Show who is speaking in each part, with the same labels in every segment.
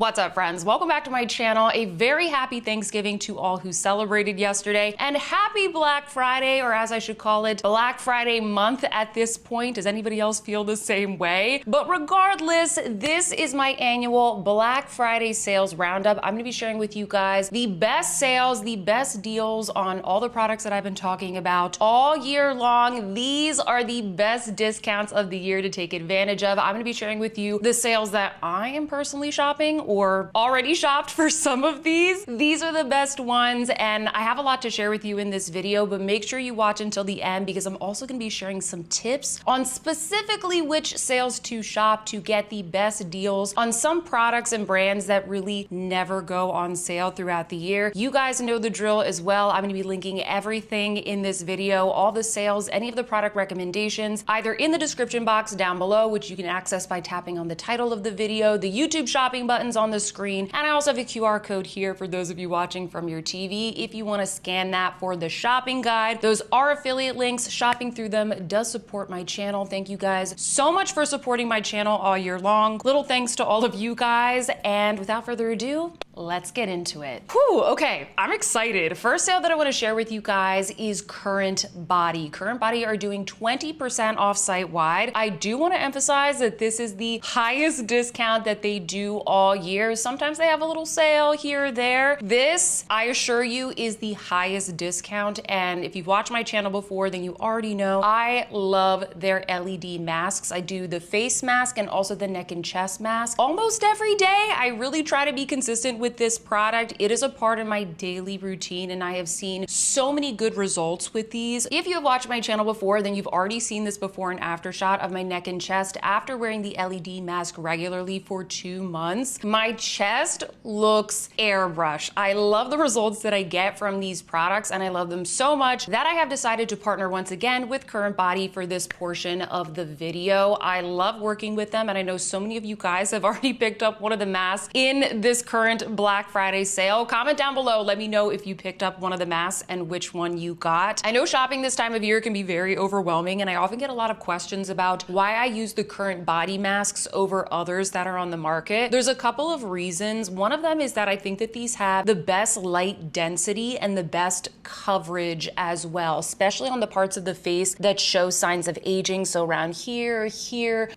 Speaker 1: What's up, friends? Welcome back to my channel. A very happy Thanksgiving to all who celebrated yesterday, and happy Black Friday, or as I should call it, Black Friday month at this point. Does anybody else feel the same way? But regardless, this is my annual Black Friday sales roundup. I'm gonna be sharing with you guys the best sales, the best deals on all the products that I've been talking about all year long. These are the best discounts of the year to take advantage of. I'm gonna be sharing with you the sales that I am personally shopping or already shopped for some of these. These are the best ones, and I have a lot to share with you in this video, but make sure you watch until the end because I'm also gonna be sharing some tips on specifically which sales to shop to get the best deals on some products and brands that really never go on sale throughout the year. You guys know the drill as well. I'm gonna be linking everything in this video, all the sales, any of the product recommendations, either in the description box down below, which you can access by tapping on the title of the video, the YouTube shopping buttons on the screen, and I also have a QR code here for those of you watching from your TV if you want to scan that for the shopping guide. Those are affiliate links. Shopping through them does support my channel. Thank you guys so much for supporting my channel all year long. Little thanks to all of you guys, and without further ado, let's get into it. Whew, okay, I'm excited. First sale that I want to share with you guys is CurrentBody. CurrentBody are doing 20% off site-wide. I do want to emphasize that this is the highest discount that they do all year. Sometimes they have a little sale here or there. This, I assure you, is the highest discount, and if you've watched my channel before, then you already know I love their LED masks. I do the face mask and also the neck and chest mask almost every day. I really try to be consistent with this product. It is a part of my daily routine, and I have seen so many good results with these. If you have watched my channel before, then you've already seen this before and after shot of my neck and chest after wearing the LED mask regularly for 2 months. My chest looks airbrush. I love the results that I get from these products, and I love them so much that I have decided to partner once again with CurrentBody for this portion of the video. I love working with them, and I know so many of you guys have already picked up one of the masks in this current Black Friday sale. Comment down below, let me know if you picked up one of the masks and which one you got. I know shopping this time of year can be very overwhelming, and I often get a lot of questions about why I use the CurrentBody masks over others that are on the market. There's a couple of reasons. One of them is that I think that these have the best light density and the best coverage as well, especially on the parts of the face that show signs of aging. So around here,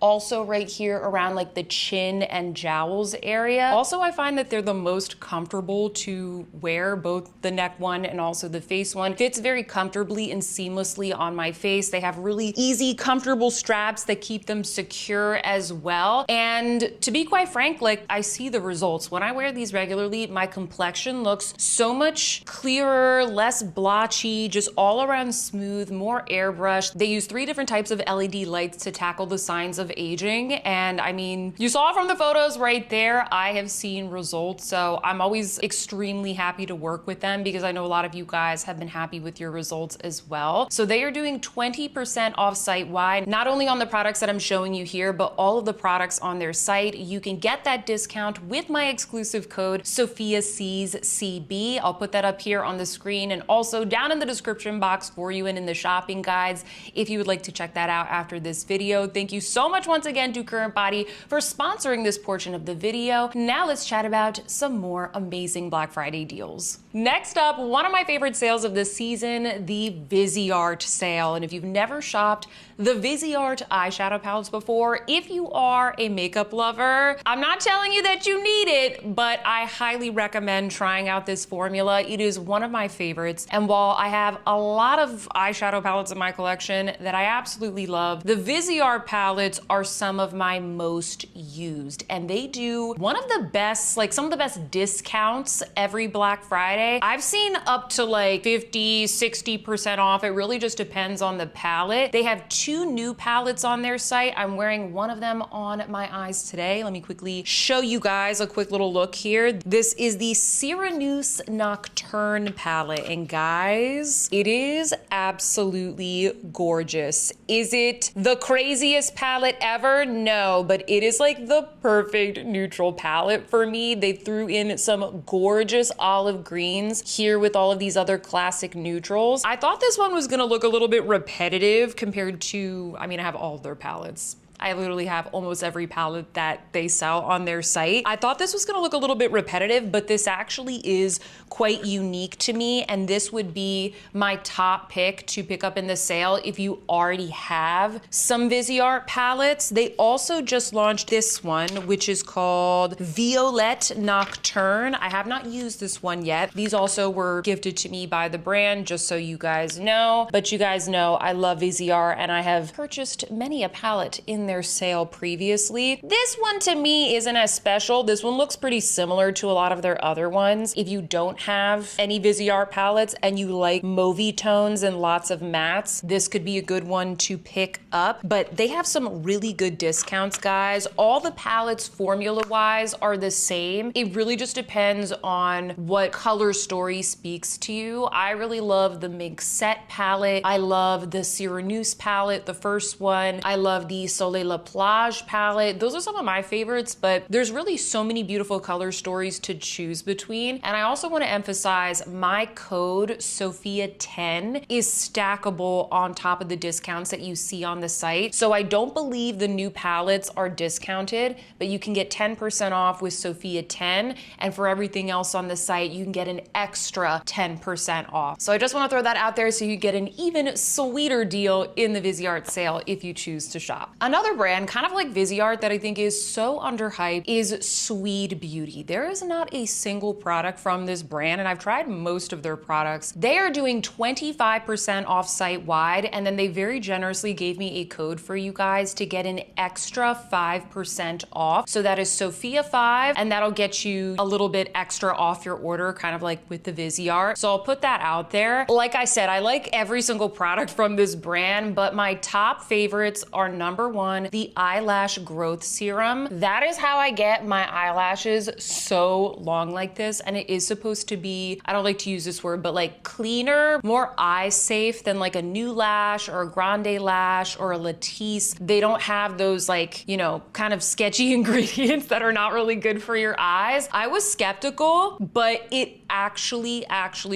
Speaker 1: also right here around like the chin and jowls area. Also, I find that they're the most comfortable to wear, both the neck one and also the face one. Fits very comfortably and seamlessly on my face. They have really easy, comfortable straps that keep them secure as well. And to be quite frank, like, I see the results. When I wear these regularly, my complexion looks so much clearer, less blotchy, just all around smooth, more airbrush. They use 3 different types of LED lights to tackle the signs of aging. And I mean, you saw from the photos right there, I have seen results. So I'm always extremely happy to work with them because I know a lot of you guys have been happy with your results as well. So they are doing 20% off site-wide, not only on the products that I'm showing you here, but all of the products on their site. You can get that discount with my exclusive code SOFIASEESCB. I'll put that up here on the screen and also down in the description box for you and in the shopping guides if you would like to check that out after this video. Thank you so much once again to CurrentBody for sponsoring this portion of the video. Now let's chat about some more amazing Black Friday deals. Next up, one of my favorite sales of the season, the Viseart sale. And if you've never shopped the Viseart eyeshadow palettes before, if you are a makeup lover, I'm not telling you that you need it, but I highly recommend trying out this formula. It is one of my favorites. And while I have a lot of eyeshadow palettes in my collection that I absolutely love, the Viseart palettes are some of my most used. And they do one of the best, like some of the best discounts every Black Friday. I've seen up to like 50, 60% off. It really just depends on the palette. They have 2 new palettes on their site. I'm wearing one of them on my eyes today. Let me quickly show you guys a quick little look here. This is the Cyrenus Nocturne palette, and guys, it is absolutely gorgeous. Is it the craziest palette ever? No, but it is like the perfect neutral palette for me. They threw in some gorgeous olive greens here with all of these other classic neutrals. I thought this one was gonna look a little bit repetitive compared to, I mean, I have all of their palettes. I literally have almost every palette that they sell on their site. I thought this was gonna look a little bit repetitive, but this actually is quite unique to me, and this would be my top pick to pick up in the sale if you already have some Viseart palettes. They also just launched this one, which is called Violette Nocturne. I have not used this one yet. These also were gifted to me by the brand, just so you guys know. But you guys know I love Viseart, and I have purchased many a palette in their sale previously. This one to me isn't as special. This one looks pretty similar to a lot of their other ones. If you don't have any Viseart palettes and you like mauvey tones and lots of mattes, this could be a good one to pick up. But they have some really good discounts, guys. All the palettes formula-wise are the same. It really just depends on what color story speaks to you. I really love the Mink Set palette. I love the Cyranouse palette, the first one. I love the Soleil La Plage palette. Those are some of my favorites, but there's really so many beautiful color stories to choose between. And I also want to emphasize my code SOFIA10 is stackable on top of the discounts that you see on the site. So I don't believe the new palettes are discounted, but you can get 10% off with SOFIA10, and for everything else on the site, you can get an extra 10% off. So I just want to throw that out there so you get an even sweeter deal in the Viseart sale if you choose to shop. Another brand, kind of like Viseart, that I think is so underhyped is Sweed Beauty. There is not a single product from this brand, and I've tried most of their products. They are doing 25% off site-wide, and then they very generously gave me a code for you guys to get an extra 5% off. So that is Sophia5, and that'll get you a little bit extra off your order, kind of like with the Viseart. So I'll put that out there. Like I said, I like every single product from this brand, but my top favorites are number one, the eyelash growth serum. That is how I get my eyelashes so long like this, and it is supposed to be, I don't like to use this word, but like cleaner, more eye safe than like a New Lash or a Grande Lash or a Latisse. They don't have those like, you know, kind of sketchy ingredients that are not really good for your eyes. I was skeptical, but it actually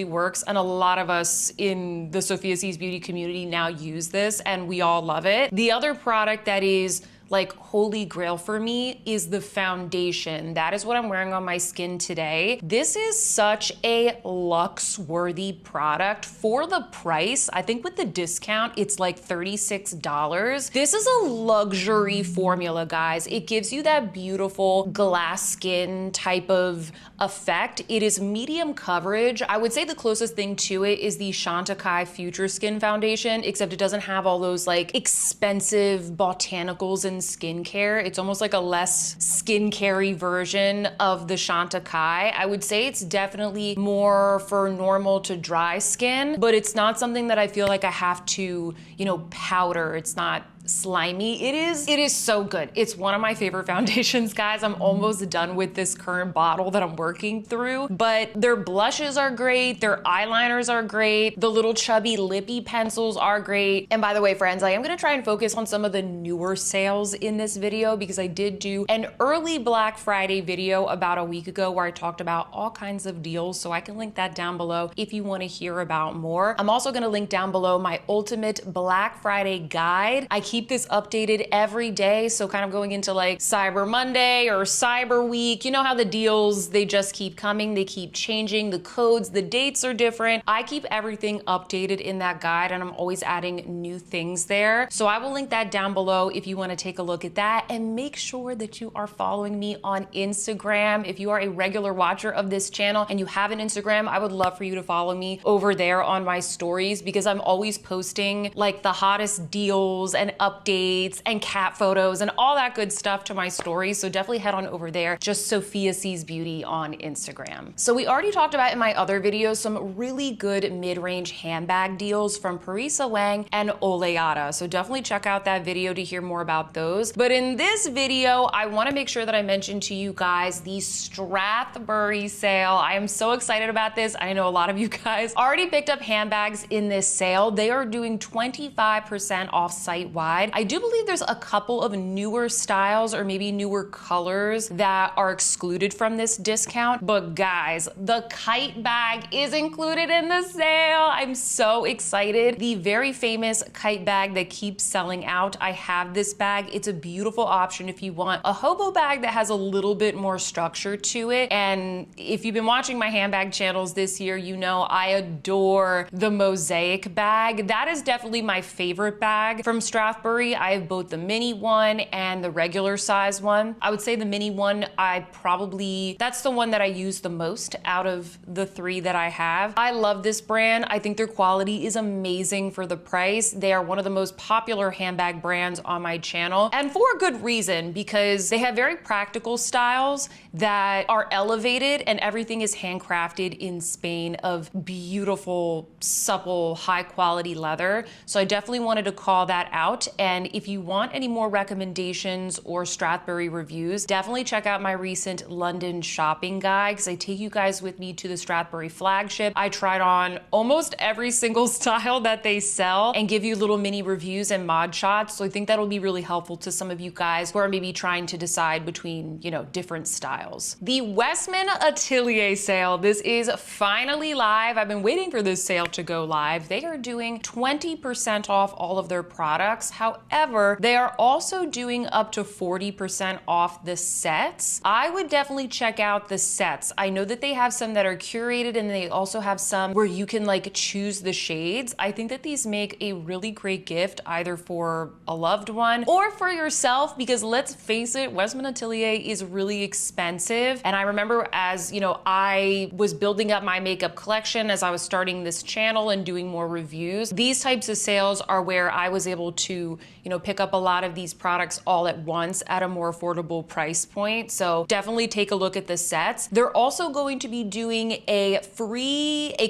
Speaker 1: works, and a lot of us in the SOFIASEESCB Beauty community now use this, and we all love it. The other product that is like holy grail for me is the foundation. That is what I'm wearing on my skin today. This is such a luxe worthy product for the price. I think with the discount, it's like $36. This is a luxury formula, guys. It gives you that beautiful glass skin type of effect. It is medium coverage. I would say the closest thing to it is the Chantecaille Future Skin Foundation, except it doesn't have all those like expensive botanicals and skincare. It's almost like a less skincare-y version of the Chantecaille. I would say it's definitely more for normal to dry skin, but it's not something that I feel like I have to, you know, powder. It's not slimy. It is so good. It's one of my favorite foundations, guys. I'm almost done with this current bottle that I'm working through, but their blushes are great. Their eyeliners are great. The little chubby lippy pencils are great. And by the way, friends, I am gonna try and focus on some of the newer sales in this video because I did do an early Black Friday video about a week ago where I talked about all kinds of deals. So I can link that down below if you want to hear about more. I'm also gonna link down below my ultimate Black Friday guide. I keep this updated every day, so kind of going into like Cyber Monday or Cyber Week. You know how the deals, they just keep coming, they keep changing, the codes, the dates are different. I keep everything updated in that guide, and I'm always adding new things there. So I will link that down below if you want to take a look at that, and make sure that you are following me on Instagram. If you are a regular watcher of this channel and you have an Instagram, I would love for you to follow me over there on my stories, because I'm always posting like the hottest deals and updates and cat photos and all that good stuff to my stories. So definitely head on over there, just SOFIASEESCB Beauty on Instagram. So we already talked about in my other videos some really good mid-range handbag deals from Parisa Wang and Oleata. So definitely check out that video to hear more about those. But in this video, I want to make sure that I mention to you guys the Strathberry sale. I am so excited about this. I know a lot of you guys already picked up handbags in this sale. They are doing 25% off site-wide. side. I do believe there's a couple of newer styles or maybe newer colors that are excluded from this discount. But guys, the kite bag is included in the sale. I'm so excited. The very famous kite bag that keeps selling out. I have this bag. It's a beautiful option if you want a hobo bag that has a little bit more structure to it. And if you've been watching my handbag channels this year, you know I adore the mosaic bag. That is definitely my favorite bag from Strathberry. I have both the mini one and the regular size one. I would say the mini one, that's the one that I use the most out of the three that I have. I love this brand. I think their quality is amazing for the price. They are one of the most popular handbag brands on my channel, and for a good reason, because they have very practical styles that are elevated, and everything is handcrafted in Spain of beautiful, supple, high quality leather. So I definitely wanted to call that out. And if you want any more recommendations or Strathberry reviews, definitely check out my recent London shopping guide, because I take you guys with me to the Strathberry flagship. I tried on almost every single style that they sell and give you little mini reviews and mod shots. So I think that'll be really helpful to some of you guys who are maybe trying to decide between, you know, different styles. The Westman Atelier sale. This is finally live. I've been waiting for this sale to go live. They are doing 20% off all of their products. However, they are also doing up to 40% off the sets. I would definitely check out the sets. I know that they have some that are curated, and they also have some where you can like choose the shades. I think that these make a really great gift either for a loved one or for yourself, because let's face it, Westman Atelier is really expensive. And I remember, as you know, I was building up my makeup collection as I was starting this channel and doing more reviews. These types of sales are where I was able to, you know, pick up a lot of these products all at once at a more affordable price point. So definitely take a look at the sets. They're also going to be doing a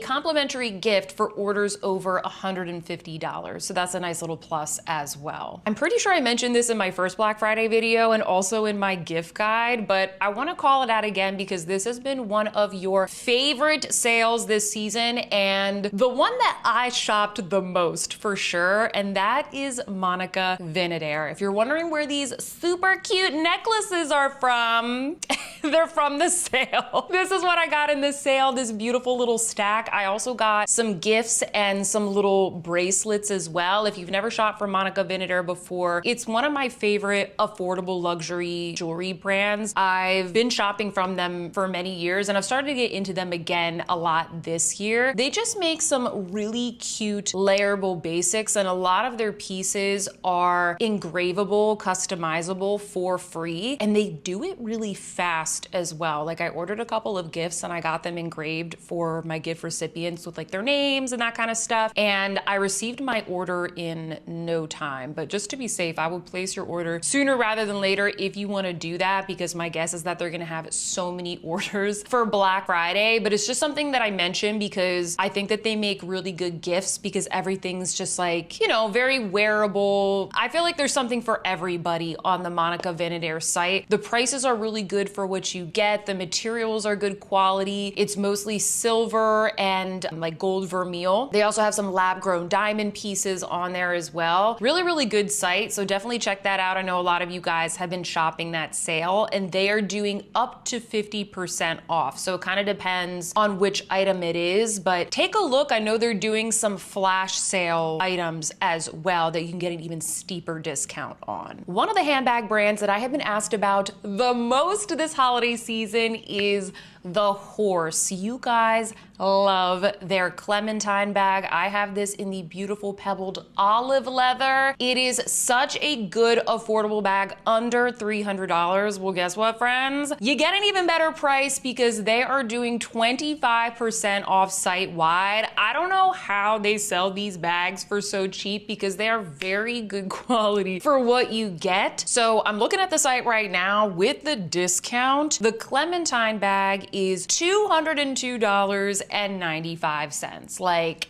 Speaker 1: complimentary gift for orders over $150. So that's a nice little plus as well. I'm pretty sure I mentioned this in my first Black Friday video and also in my gift guide, but I want to call it out again because this has been one of your favorite sales this season, and the one that I shopped the most for sure, and that is Monica Vinader. If you're wondering where these super cute necklaces are from, they're from the sale. This is what I got in this sale, this beautiful little stack. I also got some gifts and some little bracelets as well. If you've never shopped from Monica Vinader before, it's one of my favorite affordable luxury jewelry brands. I've been shopping from them for many years, and I've started to get into them again a lot this year. They just make some really cute layerable basics, and a lot of their pieces are engravable, customizable for free, and they do it really fast as well. Like, I ordered a couple of gifts and I got them engraved for my gift recipients with like their names and that kind of stuff, and I received my order in no time. But just to be safe, I would place your order sooner rather than later if you want to do that, because my guess is that they're going to have so many orders for Black Friday. But it's just something that I mentioned because I think that they make really good gifts, because everything's just like, you know, very wearable. I feel like there's something for everybody on the Monica Vinader site. The prices are really good for what you get. The materials are good quality. It's mostly silver and like gold vermeil. They also have some lab grown diamond pieces on there as well. Really, really good site. So definitely check that out. I know a lot of you guys have been shopping that sale, and they are doing up to 50% off. So it kind of depends on which item it is, but take a look. I know they're doing some flash sale items as well that you can get an even steeper discount on. One of the handbag brands that I have been asked about the most this holiday season is the Horse. You guys love their Clementine bag. I have this in the beautiful pebbled olive leather. It is such a good affordable bag, under $300. Well, guess what, friends? You get an even better price because they are doing 25% off site-wide. I don't know how they sell these bags for so cheap, because they are very good quality for what you get. So I'm looking at the site right now with the discount. The Clementine bag is $202.95. Like,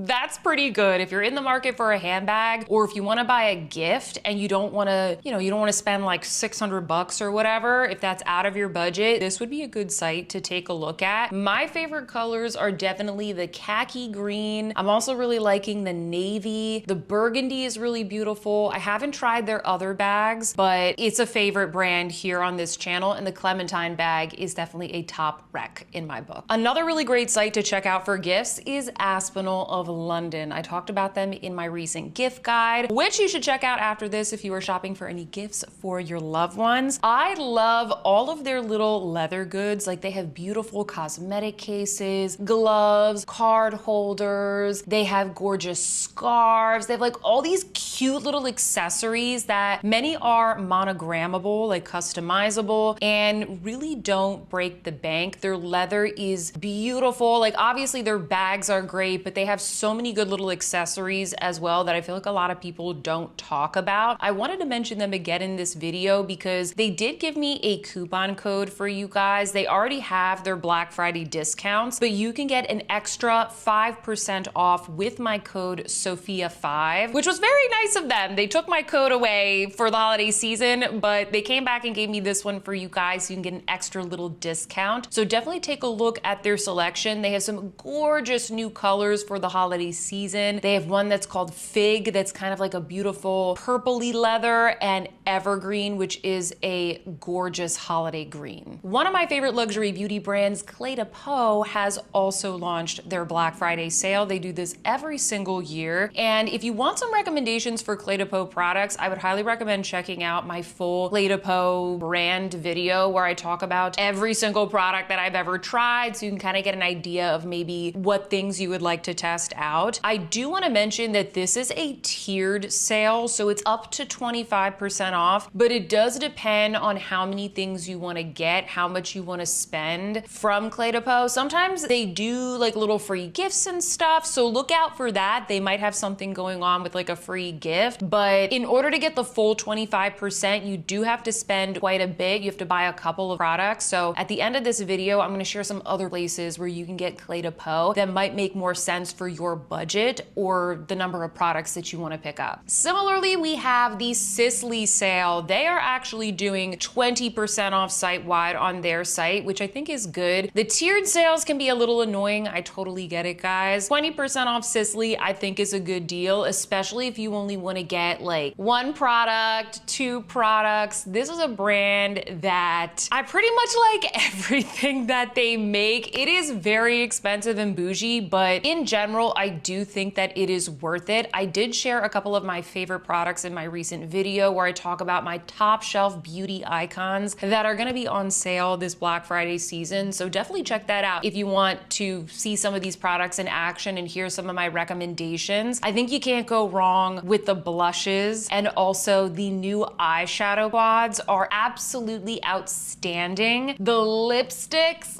Speaker 1: That's pretty good. If you're in the market for a handbag, or if you want to buy a gift and you don't want to, you don't want to spend like 600 bucks or whatever, if that's out of your budget, this would be a good site to take a look at. My favorite colors are definitely the khaki green. I'm also really liking the navy. The burgundy is really beautiful. I haven't tried their other bags, but it's a favorite brand here on this channel, and the clementine bag is definitely a top rec in my book. Another really great site to check out for gifts is Aspinal of London. I talked about them in my recent gift guide, which you should check out after this if you are shopping for any gifts for your loved ones. I love all of their little leather goods. Like, they have beautiful cosmetic cases, gloves, card holders. They have gorgeous scarves. They have like all these cute little accessories that many are monogrammable, like customizable, and really don't break the bank. Their leather is beautiful. Like, obviously their bags are great, but they have so many good little accessories as well that I feel like a lot of people don't talk about. I wanted to mention them again in this video because they did give me a coupon code for you guys. They already have their Black Friday discounts, but you can get an extra 5% off with my code SOFIA5, which was very nice of them. They took my code away for the holiday season, but they came back and gave me this one for you guys so you can get an extra little discount. So definitely take a look at their selection. They have some gorgeous new colors for the holiday season. They have one that's called Fig, that's kind of like a beautiful purpley leather, and Evergreen, which is a gorgeous holiday green. One of my favorite luxury beauty brands, Credo Beauty, has also launched their Black Friday sale. They do this every single year. And if you want some recommendations for Credo Beauty products, I would highly recommend checking out my full Credo Beauty brand video where I talk about every single product that I've ever tried, so you can kind of get an idea of maybe what things you would like to test out. I do want to mention that this is a tiered sale, so it's up to 25% off, but it does depend on how many things you want to get, how much you want to spend from Credo Beauty. Sometimes they do like little free gifts and stuff, so look out for that. They might have something going on with like a free gift, but in order to get the full 25%, you do have to spend quite a bit. You have to buy a couple of products. So at the end of this video, I'm going to share some other places where you can get Credo Beauty that might make more sense for your budget or the number of products that you want to pick up. Similarly, we have the Sisley sale. They are actually doing 20% off site-wide on their site, which I think is good. The tiered sales can be a little annoying. I totally get it, guys. 20% off Sisley, I think, is a good deal, especially if you only want to get like one product, two products. This is a brand that I pretty much like everything that they make. It is very expensive and bougie, but in general, I do think that it is worth it. I did share a couple of my favorite products in my recent video where I talk about my top shelf beauty icons that are going to be on sale this Black Friday season. So definitely check that out if you want to see some of these products in action and hear some of my recommendations. I think you can't go wrong with the blushes, and also the new eyeshadow quads are absolutely outstanding. The lipsticks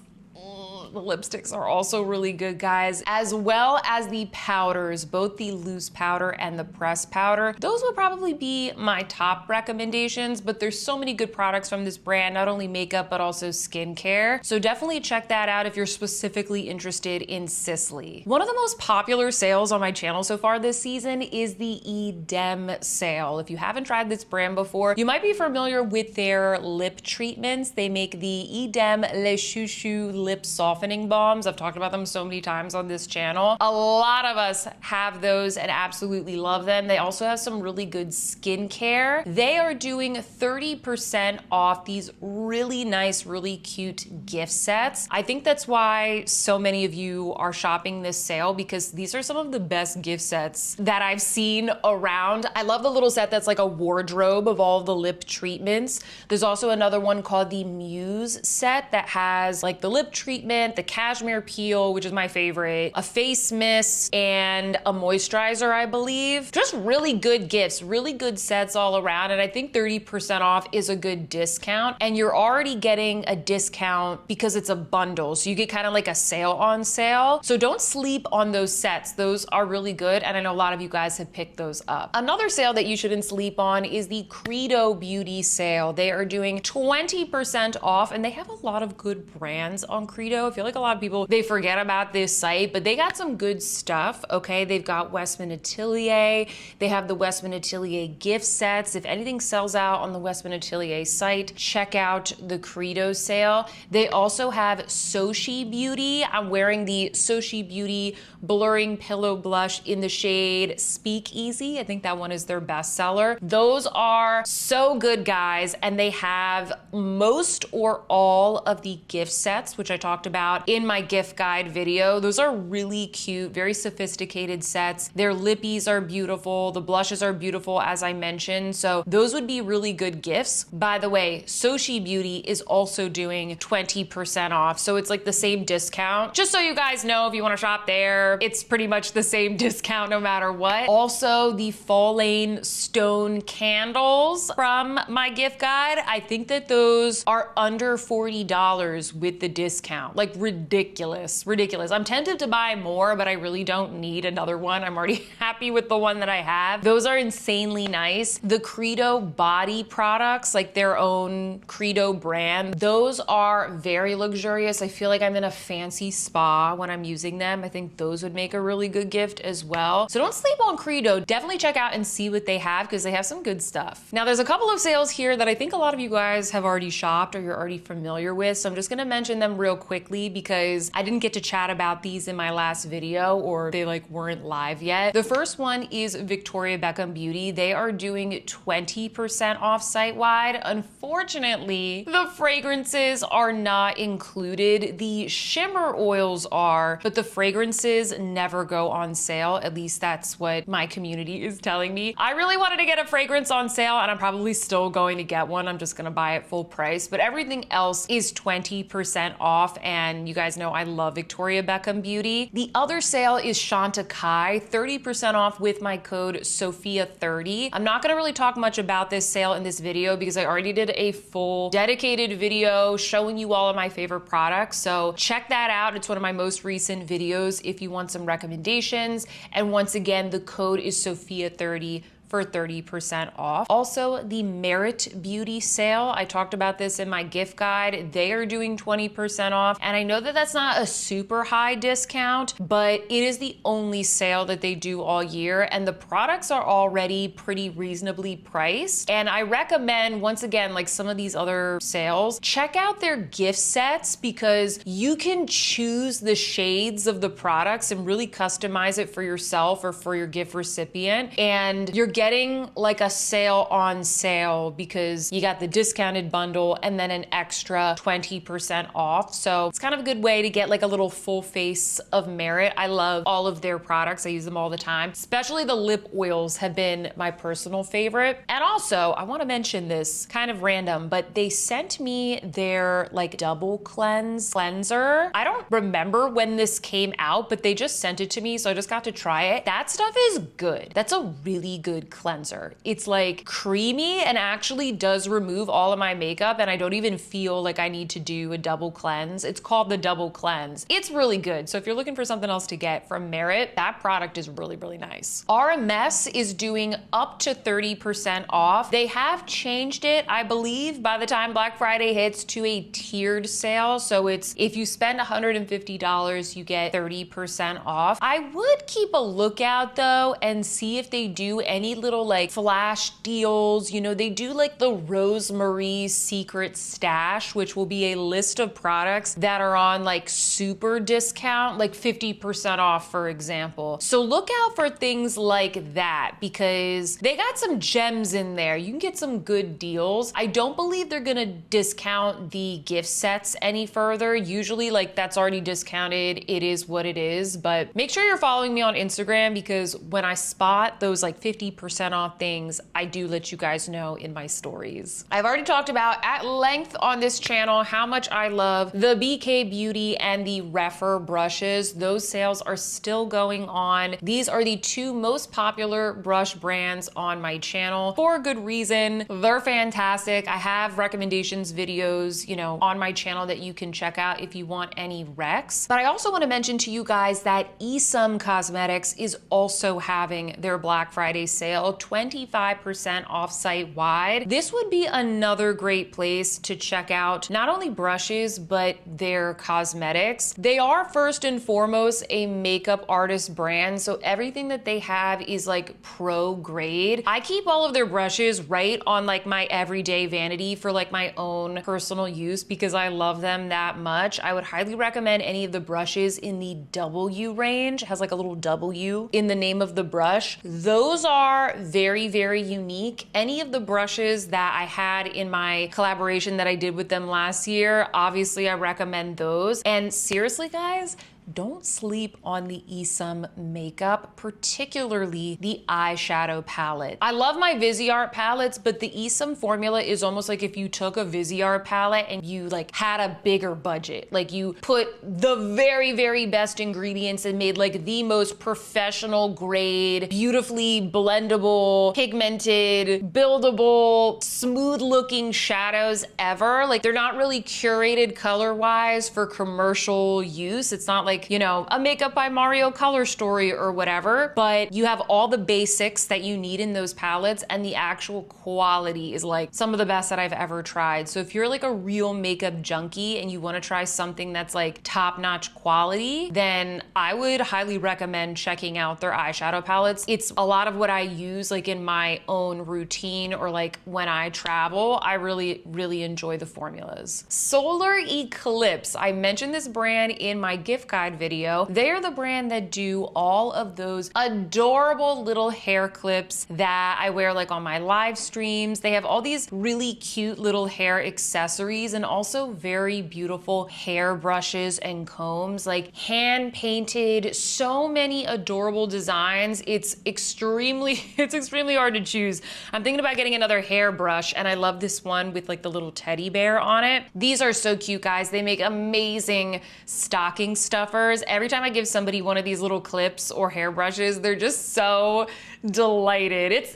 Speaker 1: are also really good, guys, as well as the powders, both the loose powder and the pressed powder. Those would probably be my top recommendations, but there's so many good products from this brand, not only makeup, but also skincare. So definitely check that out if you're specifically interested in Sisley. One of the most popular sales on my channel so far this season is the Eadem sale. If you haven't tried this brand before, you might be familiar with their lip treatments. They make the Eadem Le Chouchou lip softening balms. I've talked about them so many times on this channel. A lot of us have those and absolutely love them. They also have some really good skincare. They are doing 30% off these really nice, really cute gift sets. I think that's why so many of you are shopping this sale, because these are some of the best gift sets that I've seen around. I love the little set that's like a wardrobe of all the lip treatments. There's also another one called the Muse set that has like the lip treatment, the cashmere peel, which is my favorite, a face mist, and a moisturizer, I believe. Just really good gifts, really good sets all around, and I think 30% off is a good discount, and you're already getting a discount because it's a bundle, so you get kind of like a sale on sale. So don't sleep on those sets. Those are really good, and I know a lot of you guys have picked those up. Another sale that you shouldn't sleep on is the Credo Beauty sale. They are doing 20% off, and they have a lot of good brands on Credo. I feel like a lot of people, they forget about this site, but they got some good stuff, okay? They've got Westman Atelier. They have the Westman Atelier gift sets. If anything sells out on the Westman Atelier site, check out the Credo sale. They also have Soshi Beauty. I'm wearing the Soshi Beauty Blurring Pillow Blush in the shade Speakeasy. I think that one is their best seller. Those are so good, guys, and they have most or all of the gift sets, which I talked about in my gift guide video. Those are really cute, very sophisticated sets. Their lippies are beautiful. The blushes are beautiful, as I mentioned. So those would be really good gifts. By the way, Soshi Beauty is also doing 20% off. So it's like the same discount. Just so you guys know, if you want to shop there, it's pretty much the same discount no matter what. Also, the Fall Lane Stone candles from my gift guide, I think that those are under $40 with the discount. Like ridiculous, ridiculous. I'm tempted to buy more, but I really don't need another one. I'm already happy with the one that I have. Those are insanely nice. The Credo body products, like their own Credo brand, those are very luxurious. I feel like I'm in a fancy spa when I'm using them. I think those would make a really good gift as well. So don't sleep on Credo. Definitely check out and see what they have because they have some good stuff. Now there's a couple of sales here that I think a lot of you guys have already shopped or you're already familiar with. So I'm just gonna mention them real quickly because I didn't get to chat about these in my last video or they like weren't live yet. The first one is Victoria Beckham Beauty. They are doing 20% off site-wide. Unfortunately, the fragrances are not included. The shimmer oils are, but the fragrances never go on sale. At least that's what my community is telling me. I really wanted to get a fragrance on sale and I'm probably still going to get one. I'm just gonna buy it full price, but everything else is 20% off. And you guys know I love Victoria Beckham Beauty. The other sale is Chantecaille, 30% off with my code SOFIA30. I'm not gonna really talk much about this sale in this video because I already did a full dedicated video showing you all of my favorite products. So check that out. It's one of my most recent videos if you want some recommendations. And once again, the code is SOFIA30 for 30% off. Also, the Merit Beauty sale. I talked about this in my gift guide. They are doing 20% off. And I know that that's not a super high discount, but it is the only sale that they do all year. And the products are already pretty reasonably priced. And I recommend, once again, like some of these other sales, check out their gift sets because you can choose the shades of the products and really customize it for yourself or for your gift recipient. And you're getting like a sale on sale because you got the discounted bundle and then an extra 20% off. So it's kind of a good way to get like a little full face of Merit. I love all of their products. I use them all the time. Especially the lip oils have been my personal favorite. And also, I want to mention this, kind of random, but they sent me their like double cleanser. I don't remember when this came out, but they just sent it to me, so I just got to try it. That stuff is good. That's a really good cleanser. It's like creamy and actually does remove all of my makeup and I don't even feel like I need to do a double cleanse. It's called the double cleanse. It's really good. So if you're looking for something else to get from Merit, that product is really, really nice. RMS is doing up to 30% off. They have changed it, I believe, by the time Black Friday hits to a tiered sale. So it's if you spend $150, you get 30% off. I would keep a lookout though and see if they do any little like flash deals. You know, they do like the Rosemary Secret Stash, which will be a list of products that are on like super discount, like 50% off, for example. So look out for things like that because they got some gems in there. You can get some good deals. I don't believe they're gonna discount the gift sets any further. Usually like that's already discounted. It is what it is, but make sure you're following me on Instagram because when I spot those like 50% off things, I do let you guys know in my stories. I've already talked about at length on this channel how much I love the BK Beauty and the Refer brushes. Those sales are still going on. These are the two most popular brush brands on my channel for a good reason. They're fantastic. I have recommendations videos, you know, on my channel that you can check out if you want any recs. But I also want to mention to you guys that Eadem Cosmetics is also having their Black Friday sale. sale, 25% off site-wide. This would be another great place to check out not only brushes, but their cosmetics. They are first and foremost a makeup artist brand, so everything that they have is like pro grade. I keep all of their brushes right on like my everyday vanity for like my own personal use because I love them that much. I would highly recommend any of the brushes in the W range. It has like a little W in the name of the brush. Those are very, very unique. Any of the brushes that I had in my collaboration that I did with them last year, obviously I recommend those. And seriously guys, don't sleep on the Eadem makeup, particularly the eyeshadow palette. I love my Viseart palettes, but the Eadem formula is almost like if you took a Viseart palette and you like had a bigger budget. Like you put the very, very best ingredients and made like the most professional grade, beautifully blendable, pigmented, buildable, smooth looking shadows ever. Like they're not really curated color-wise for commercial use. It's not like, you know, a Makeup by Mario color story or whatever, but you have all the basics that you need in those palettes, and the actual quality is like some of the best that I've ever tried. So if you're like a real makeup junkie and you want to try something that's like top-notch quality, then I would highly recommend checking out their eyeshadow palettes. It's a lot of what I use like in my own routine or like when I travel. I really, really enjoy the formulas. Solar Eclipse. I mentioned this brand in my gift guide video. They are the brand that do all of those adorable little hair clips that I wear like on my live streams. They have all these really cute little hair accessories and also very beautiful hair brushes and combs, like hand painted, so many adorable designs. It's extremely hard to choose. I'm thinking about getting another hair brush, and I love this one with like the little teddy bear on it. These are so cute, guys. They make amazing stocking stuffers. Every time I give somebody one of these little clips or hairbrushes, they're just so delighted.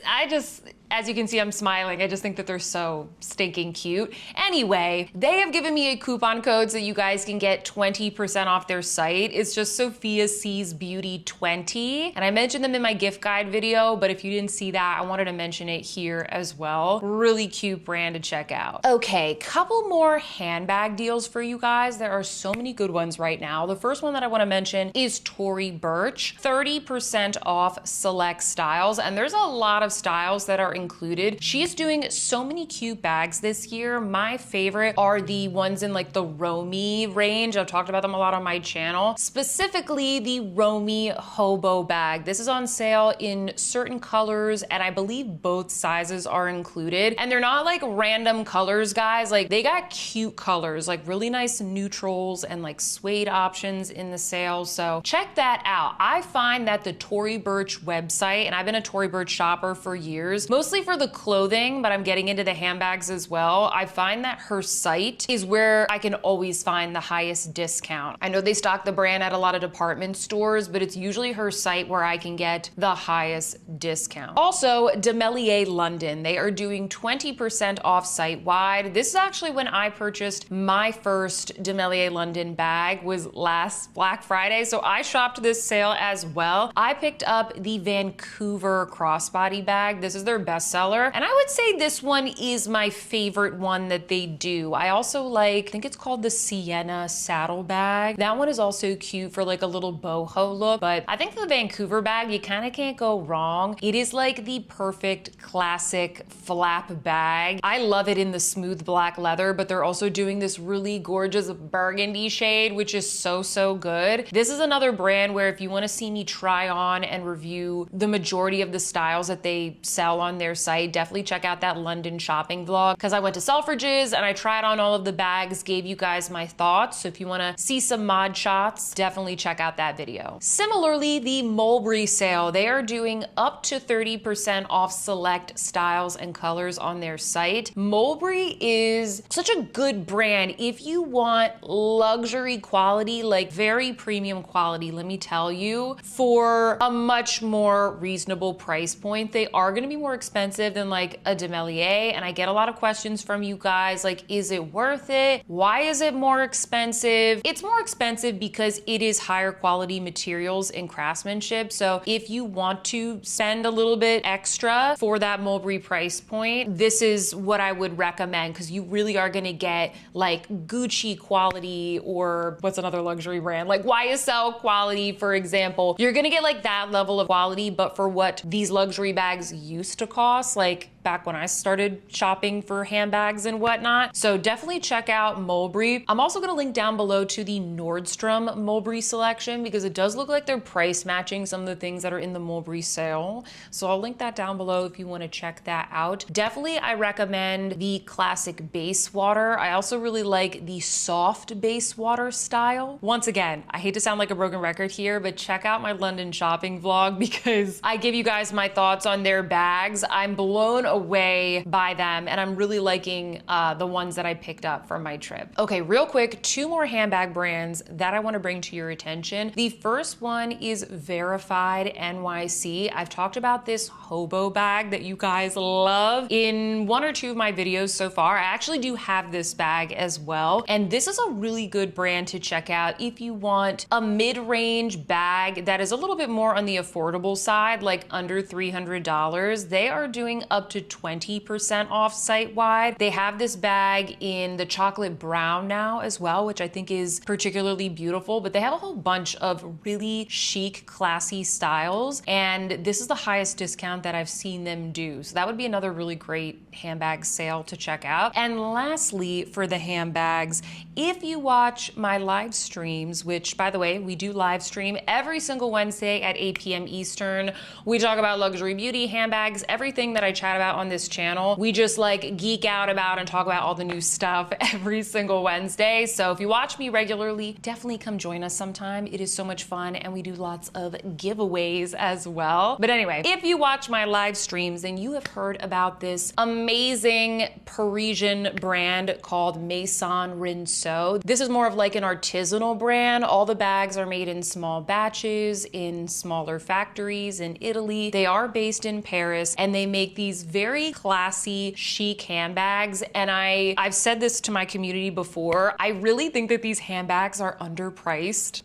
Speaker 1: As you can see, I'm smiling. I just think that they're so stinking cute. Anyway, they have given me a coupon code so you guys can get 20% off their site. It's just SOFIASEESCB 20. And I mentioned them in my gift guide video, but if you didn't see that, I wanted to mention it here as well. Really cute brand to check out. Okay, couple more handbag deals for you guys. There are so many good ones right now. The first one that I want to mention is Tory Burch. 30% off select styles, and there's a lot of styles that are included. She is doing so many cute bags this year. My favorite are the ones in like the Romy range. I've talked about them a lot on my channel. Specifically the Romy Hobo bag. This is on sale in certain colors, and I believe both sizes are included. And they're not like random colors, guys. Like they got cute colors, like really nice neutrals and like suede options in the sale. So check that out. I find that the Tory Burch website, and I've been a Tory Burch shopper for years, mostly for the clothing, but I'm getting into the handbags as well. I find that her site is where I can always find the highest discount. I know they stock the brand at a lot of department stores, but it's usually her site where I can get the highest discount. Also, Aspinal of London. They are doing 20% off site-wide. This is actually when I purchased my first Aspinal of London bag, was last Black Friday, so I shopped this sale as well. I picked up the Vancouver crossbody bag. This is their bestseller, and I would say this one is my favorite one that they do. I also like, I think it's called the Sienna saddle bag. That one is also cute for like a little boho look, but I think the Vancouver bag, you kind of can't go wrong. It is like the perfect classic flap bag. I love it in the smooth black leather, but they're also doing this really gorgeous burgundy shade, which is so good. This is another brand where if you want to see me try on and review the majority of the styles that they sell on their site, definitely check out that London shopping vlog, because I went to Selfridges and I tried on all of the bags, gave you guys my thoughts. So if you want to see some mod shots, definitely check out that video. Similarly, the Mulberry sale, they are doing up to 30% off select styles and colors on their site. Mulberry is such a good brand. If you want luxury quality, like very premium quality, let me tell you, for a much more reasonable price point. They are going to be more expensive expensive than like a Demelier, and I get a lot of questions from you guys like, is it worth it? Why is it more expensive? It's more expensive because it is higher quality materials and craftsmanship. So if you want to spend a little bit extra for that Mulberry price point, this is what I would recommend, because you really are gonna get like Gucci quality, or what's another luxury brand? Like YSL quality, for example. You're gonna get like that level of quality, but for what these luxury bags used to cost, like back when I started shopping for handbags and whatnot. So definitely check out Mulberry. I'm also gonna link down below to the Nordstrom Mulberry selection, because it does look like they're price matching some of the things that are in the Mulberry sale. So I'll link that down below if you wanna check that out. Definitely, I recommend the classic base water. I also really like the soft base water style. Once again, I hate to sound like a broken record here, but check out my London shopping vlog, because I give you guys my thoughts on their bags. I'm blown away by them, and I'm really liking the ones that I picked up from my trip. Okay, real quick, 2 more handbag brands that I want to bring to your attention. The first one is Verified NYC. I've talked about this hobo bag that you guys love in 1 or 2 of my videos so far. I actually do have this bag as well, and this is a really good brand to check out if you want a mid-range bag that is a little bit more on the affordable side, like under $300. They are doing up to 20% off site-wide. They have this bag in the chocolate brown now as well, which I think is particularly beautiful, but they have a whole bunch of really chic, classy styles, and this is the highest discount that I've seen them do. So that would be another really great handbag sale to check out. And lastly, for the handbags, if you watch my live streams, which by the way, we do live stream every single Wednesday at 8 p.m. Eastern. We talk about luxury beauty, handbags, everything that I chat about on this channel. We just like geek out about and talk about all the new stuff every single Wednesday. So if you watch me regularly, definitely come join us sometime. It is so much fun, and we do lots of giveaways as well. But anyway, if you watch my live streams, then you have heard about this amazing Parisian brand called Maison Rinceau. This is more of like an artisanal brand. All the bags are made in small batches in smaller factories in Italy. They are based in Paris, and they make these very classy, chic handbags. And I've said this to my community before, I really think that these handbags are underpriced.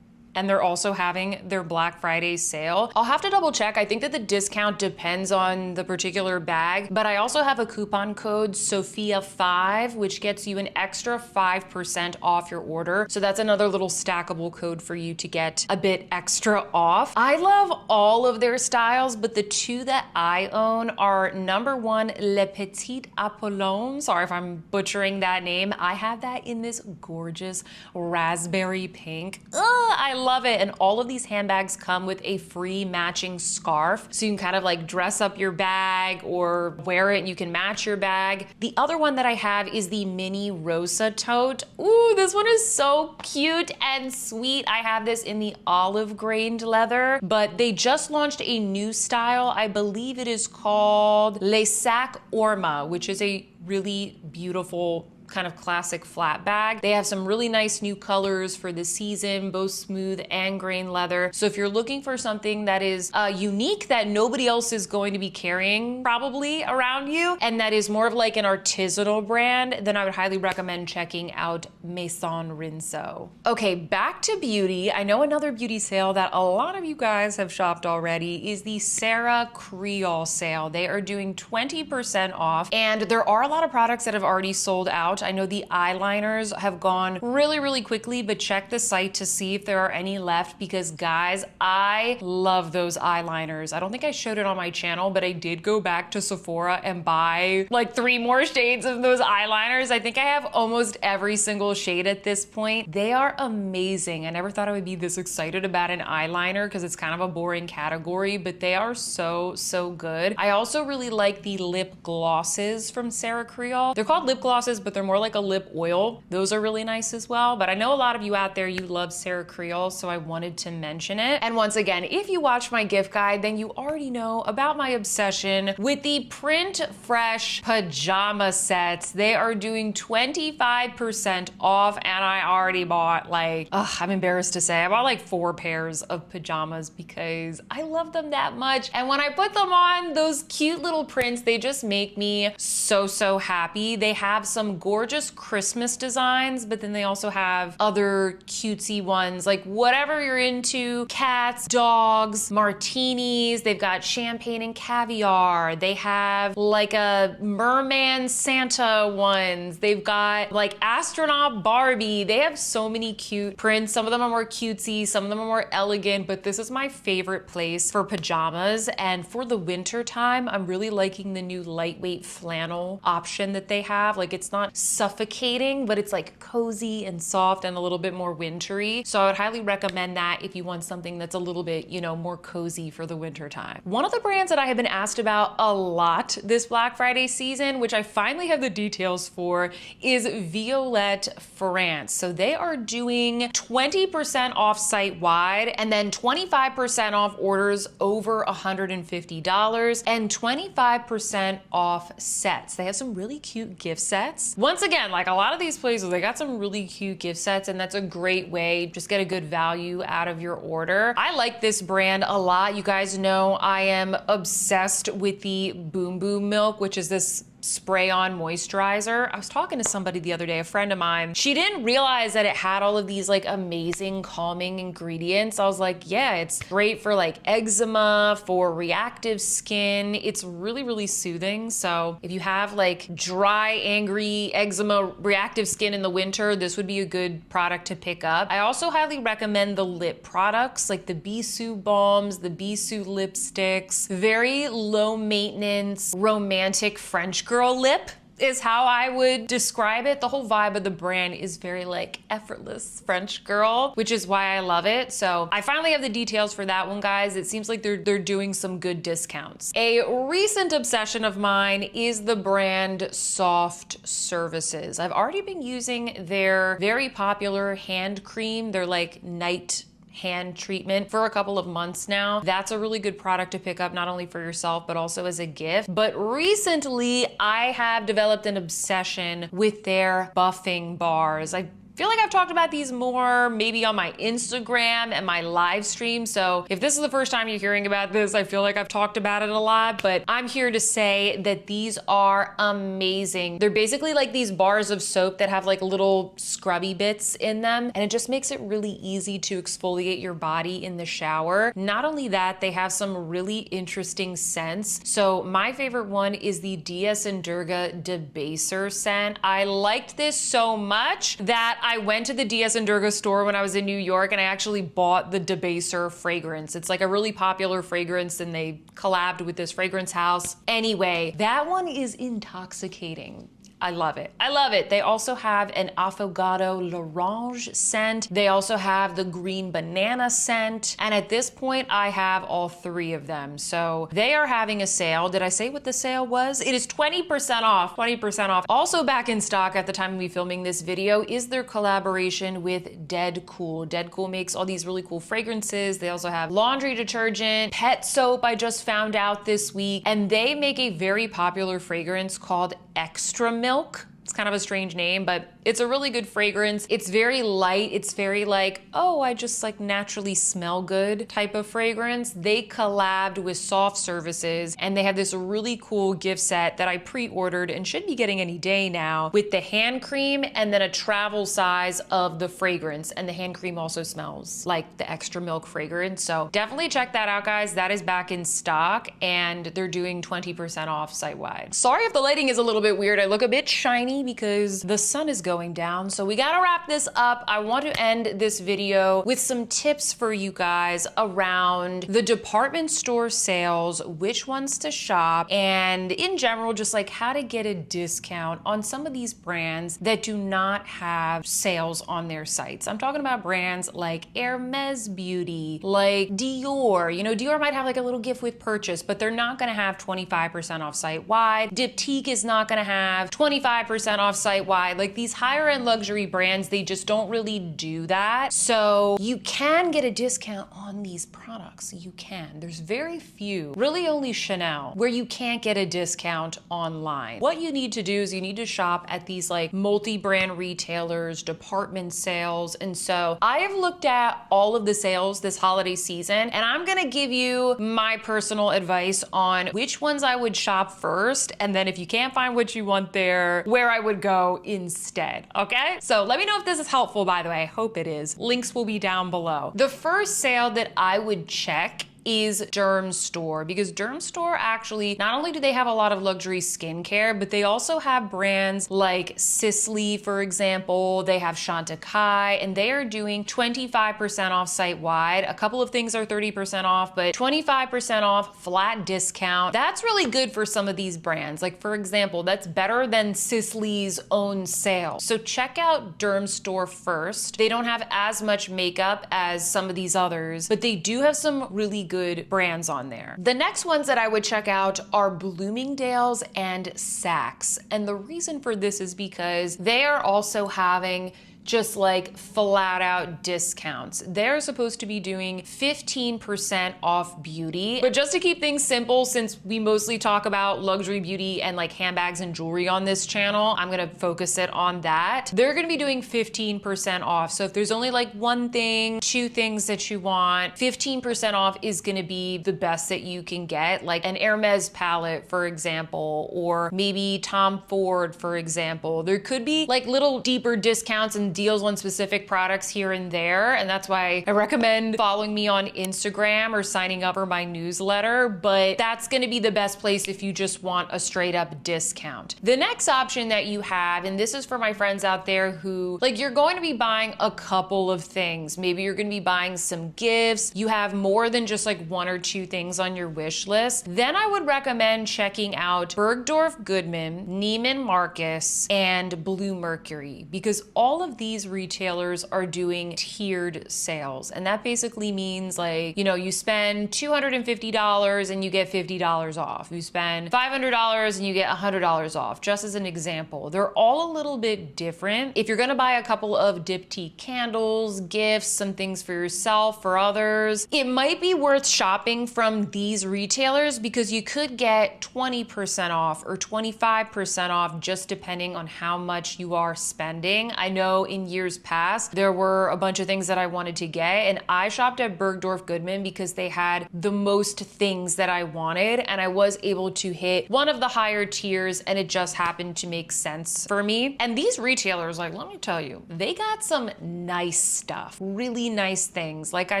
Speaker 1: And they're also having their Black Friday sale. I'll have to double check. I think that the discount depends on the particular bag, but I also have a coupon code SOFIA5, which gets you an extra 5% off your order. So that's another little stackable code for you to get a bit extra off. I love all of their styles, but the 2 that I own are number 1, Le Petit Apollon. Sorry if I'm butchering that name. I have that in this gorgeous raspberry pink. I love it. And all of these handbags come with a free matching scarf, so you can kind of like dress up your bag or wear it and you can match your bag. The other one that I have is the mini Rosa tote. Ooh, this one is so cute and sweet. I have this in the olive grained leather, but they just launched a new style. I believe it is called Les Sac Orma, which is a really beautiful kind of classic flat bag. They have some really nice new colors for the season, both smooth and grain leather. So if you're looking for something that is unique, that nobody else is going to be carrying probably around you, and that is more of like an artisanal brand, then I would highly recommend checking out Maison Rinceau. Okay, back to beauty. I know another beauty sale that a lot of you guys have shopped already is the Sarah Creal sale. They are doing 20% off, and there are a lot of products that have already sold out. I know the eyeliners have gone really, really quickly, but check the site to see if there are any left, because guys, I love those eyeliners. I don't think I showed it on my channel, but I did go back to Sephora and buy like 3 more shades of those eyeliners. I think I have almost every single shade at this point. They are amazing. I never thought I would be this excited about an eyeliner because it's kind of a boring category, but they are so, so good. I also really like the lip glosses from Sarah Creal. They're called lip glosses, but they're more like a lip oil. Those are really nice as well. But I know a lot of you out there, you love Sarah Creal, so I wanted to mention it. And once again, if you watch my gift guide, then you already know about my obsession with the Printfresh pajama sets. They are doing 25% off, and I already bought like, I'm embarrassed to say, I bought like 4 pairs of pajamas because I love them that much. And when I put them on, those cute little prints, they just make me so happy. They have some gorgeous Christmas designs, but then they also have other cutesy ones, like whatever you're into, cats, dogs, martinis. They've got champagne and caviar. They have like a merman Santa ones. They've got like astronaut Barbie. They have so many cute prints. Some of them are more cutesy, some of them are more elegant, but this is my favorite place for pajamas. And for the winter time, I'm really liking the new lightweight flannel option that they have. Like, it's not suffocating, but it's like cozy and soft and a little bit more wintry. So I would highly recommend that if you want something that's a little bit, you know, more cozy for the winter time. One of the brands that I have been asked about a lot this Black Friday season, which I finally have the details for, is Viseart France. So they are doing 20% off site-wide, and then 25% off orders over $150, and 25% off sets. They have some really cute gift sets. Once again, like a lot of these places, they got some really cute gift sets, and that's a great way to just get a good value out of your order. I like this brand a lot. You guys know I am obsessed with the Boom Boom Milk, which is this spray-on moisturizer. I was talking to somebody the other day, a friend of mine. She didn't realize that it had all of these like amazing calming ingredients. I was like, yeah, it's great for like eczema, for reactive skin. It's really soothing. So if you have like dry, angry, eczema, reactive skin in the winter, this would be a good product to pick up. I also highly recommend the lip products, like the Bisou balms, the Bisou lipsticks. Very low maintenance, romantic French girl lip is how I would describe it. The whole vibe of the brand is very like effortless French girl, which is why I love it. So I finally have the details for that one, guys. It seems like they're doing some good discounts. A recent obsession of mine is the brand Soft Services. I've already been using their very popular hand cream. They're like night hand treatment for a couple of months now. That's a really good product to pick up, not only for yourself, but also as a gift. But recently, I have developed an obsession with their buffing bars. I feel like I've talked about these more maybe on my Instagram and my live stream. So if this is the first time you're hearing about this, I feel like I've talked about it a lot, but I'm here to say that these are amazing. They're basically like these bars of soap that have like little scrubby bits in them, and it just makes it really easy to exfoliate your body in the shower. Not only that, they have some really interesting scents. So my favorite one is the DS & Durga Debaser scent. I liked this so much that I went to the DS & Durga store when I was in New York, and I actually bought the Debaser fragrance. It's like a really popular fragrance, and they collabed with this fragrance house. Anyway, that one is intoxicating. I love it. I love it. They also have an Affogato L'Orange scent. They also have the green banana scent. And at this point, I have all 3 of them. So they are having a sale. Did I say what the sale was? It is 20% off, 20% off. Also back in stock at the time of me filming this video is their collaboration with Deadcool. Deadcool makes all these really cool fragrances. They also have laundry detergent, pet soap I just found out this week, and they make a very popular fragrance called Extra Milk. It's kind of a strange name, but it's a really good fragrance. It's very light. It's very like, oh, I just like naturally smell good type of fragrance. They collabed with Soft Services, and they have this really cool gift set that I pre-ordered and should be getting any day now, with the hand cream and then a travel size of the fragrance. And the hand cream also smells like the Extra Milk fragrance. So definitely check that out, guys. That is back in stock, and they're doing 20% off site-wide. Sorry if the lighting is a little bit weird. I look a bit shiny because the sun is going going down. So we gotta wrap this up. I want to end this video with some tips for you guys around the department store sales, which ones to shop, and in general, just like how to get a discount on some of these brands that do not have sales on their sites. I'm talking about brands like Hermes Beauty, like Dior. You know, Dior might have like a little gift with purchase, but they're not gonna have 25% off site-wide. Diptyque is not gonna have 25% off site-wide. Like these higher end luxury brands, they just don't really do that. So you can get a discount on these products. You can. There's very few, really only Chanel, where you can't get a discount online. What you need to do is you need to shop at these like multi-brand retailers, department sales. And so I have looked at all of the sales this holiday season, and I'm gonna give you my personal advice on which ones I would shop first, and then if you can't find what you want there, where I would go instead, okay? So let me know if this is helpful, by the way. I hope it is. Links will be down below. The first sale that I would check is Dermstore, because Dermstore actually, not only do they have a lot of luxury skincare, but they also have brands like Sisley, for example. They have Chantecaille, and they are doing 25% off site-wide. A couple of things are 30% off, but 25% off, flat discount. That's really good for some of these brands. Like for example, that's better than Sisley's own sale. So check out Dermstore first. They don't have as much makeup as some of these others, but they do have some really good brands on there. The next ones that I would check out are Bloomingdale's and Saks. And the reason for this is because they are also having just like flat out discounts. They're supposed to be doing 15% off beauty, but just to keep things simple, since we mostly talk about luxury beauty and like handbags and jewelry on this channel, I'm gonna focus it on that. They're gonna be doing 15% off. So if there's only like one thing, two things that you want, 15% off is gonna be the best that you can get. Like an Hermes palette, for example, or maybe Tom Ford, for example. There could be like little deeper discounts and deals on specific products here and there, and that's why I recommend following me on Instagram or signing up for my newsletter, but that's gonna be the best place if you just want a straight up discount. The next option that you have, and this is for my friends out there who, like, you're going to be buying a couple of things. Maybe you're gonna be buying some gifts, you have more than just like one or two things on your wish list, then I would recommend checking out Bergdorf Goodman, Neiman Marcus, and Bluemercury, because all of these retailers are doing tiered sales. And that basically means like, you know, you spend $250 and you get $50 off. You spend $500 and you get $100 off, just as an example. They're all a little bit different. If you're gonna buy a couple of diptyque candles, gifts, some things for yourself, for others, it might be worth shopping from these retailers because you could get 20% off or 25% off just depending on how much you are spending. I know in years past, there were a bunch of things that I wanted to get, and I shopped at Bergdorf Goodman because they had the most things that I wanted, and I was able to hit one of the higher tiers, and it just happened to make sense for me. And these retailers, like, let me tell you, they got some nice stuff, really nice things. Like I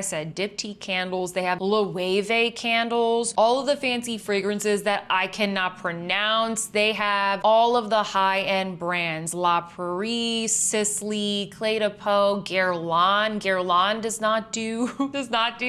Speaker 1: said, diptyque candles, they have Loewe candles, all of the fancy fragrances that I cannot pronounce. They have all of the high-end brands, La Prairie, Sisley, Clé de Peau, Guerlain. Guerlain does not do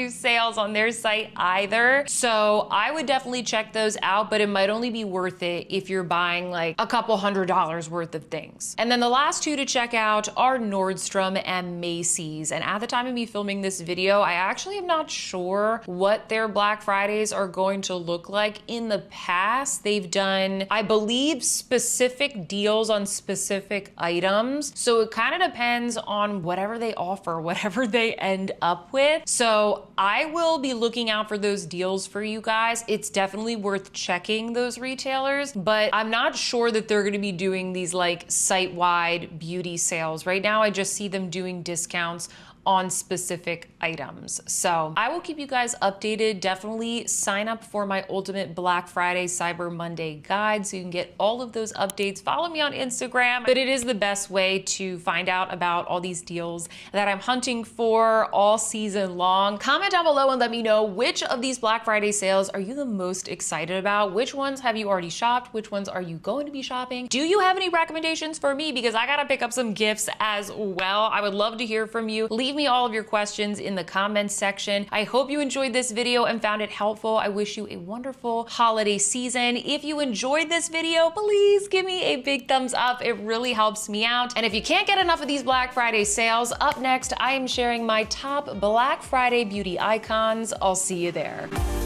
Speaker 1: sales on their site either. So I would definitely check those out, but it might only be worth it if you're buying like a couple $100 worth of things. And then the last two to check out are Nordstrom and Macy's. And at the time of me filming this video, I actually am not sure what their Black Fridays are going to look like. In the past, they've done, I believe, specific deals on specific items. So it kind of depends on whatever they offer, whatever they end up with. So I will be looking out for those deals for you guys. It's definitely worth checking those retailers, but I'm not sure that they're gonna be doing these like site-wide beauty sales. Right now, I just see them doing discounts on specific items. So I will keep you guys updated. Definitely sign up for my ultimate Black Friday Cyber Monday guide so you can get all of those updates. Follow me on Instagram, but it is the best way to find out about all these deals that I'm hunting for all season long. Comment down below and let me know which of these Black Friday sales are you the most excited about? Which ones have you already shopped? Which ones are you going to be shopping? Do you have any recommendations for me? Because I gotta pick up some gifts as well. I would love to hear from you. Leave me all of your questions in the comments section. I hope you enjoyed this video and found it helpful. I wish you a wonderful holiday season. If you enjoyed this video, please give me a big thumbs up. It really helps me out. And if you can't get enough of these Black Friday sales, up next, I am sharing my top Black Friday beauty icons. I'll see you there.